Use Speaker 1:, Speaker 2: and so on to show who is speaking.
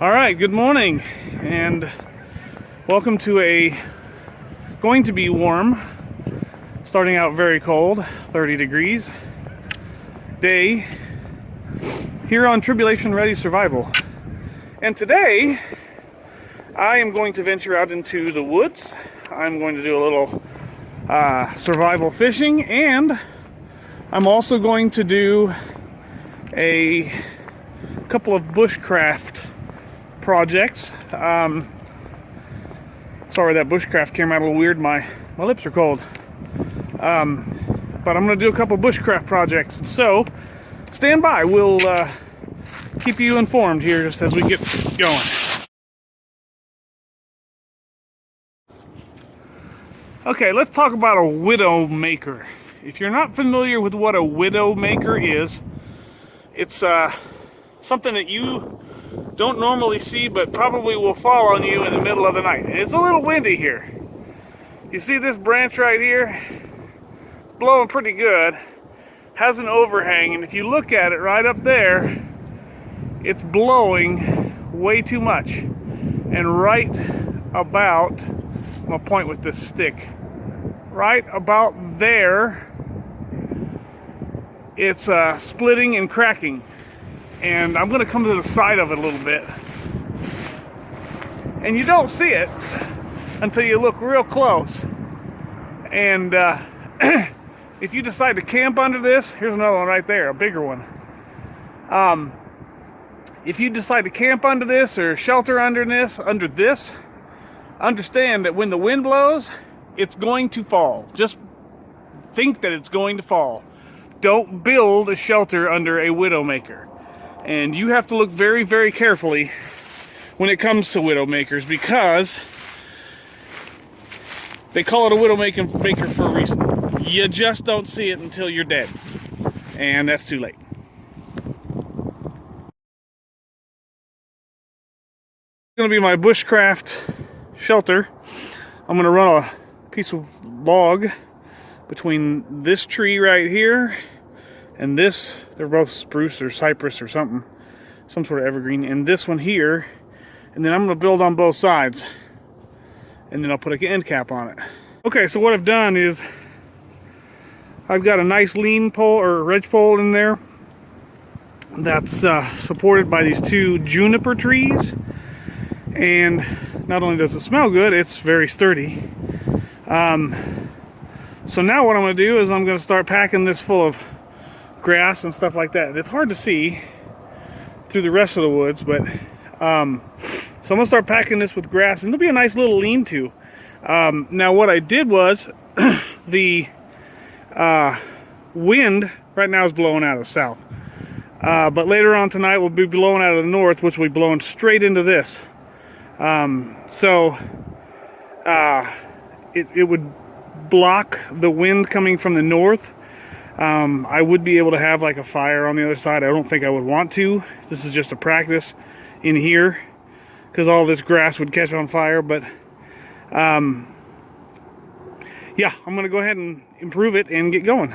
Speaker 1: All right, good morning, and welcome to a going to be warm, starting out very cold, 30 degrees day here on Tribulation Ready Survival. And today I am going to venture out into the woods. I'm going to do a little survival fishing, and I'm also going to do a couple of bushcraft projects. Sorry, that bushcraft came out a little weird. My lips are cold. But I'm going to do a couple of bushcraft projects. So stand by. We'll keep you informed here just as we get going. Okay, let's talk about a widow maker. If you're not familiar with what a widow maker is, it's something that you don't normally see, but probably will fall on you in the middle of the night. And it's a little windy here. You see this branch right here? Blowing pretty good. Has an overhang, and if you look at it right up there, it's blowing way too much. And right about, I'm gonna point with this stick, right about there, it's splitting and cracking. And I'm going to come to the side of it a little bit. And you don't see it until you look real close. And if you decide to camp under this, here's another one right there, a bigger one. If you decide to camp under this or shelter under this, understand that when the wind blows, it's going to fall. Just think that it's going to fall. Don't build a shelter under a widowmaker. And you have to look very, very carefully when it comes to widowmakers, because they call it a widowmaker for a reason. You just don't see it until you're dead. And that's too late. It's going to be my bushcraft shelter. I'm going to run a piece of log between this tree right here and this. They're both spruce or cypress or something, some sort of evergreen, and this one here, and then I'm going to build on both sides, and then I'll put an end cap on it. Okay, so what I've done is I've got a nice lean pole or ridge pole in there that's supported by these two juniper trees, and not only does it smell good, it's very sturdy. So now what I'm going to do is I'm going to start packing this full of grass and stuff like that. It's hard to see through the rest of the woods, but so I'm gonna start packing this with grass, and it'll be a nice little lean-to. Now what I did was the wind right now is blowing out of the south, but later on tonight will be blowing out of the north, which will be blowing straight into this. It would block the wind coming from the north. I would be able to have like a fire on the other side. I don't think I would want to. This is just a practice in here because all this grass would catch on fire. But yeah, I'm going to go ahead and improve it and get going.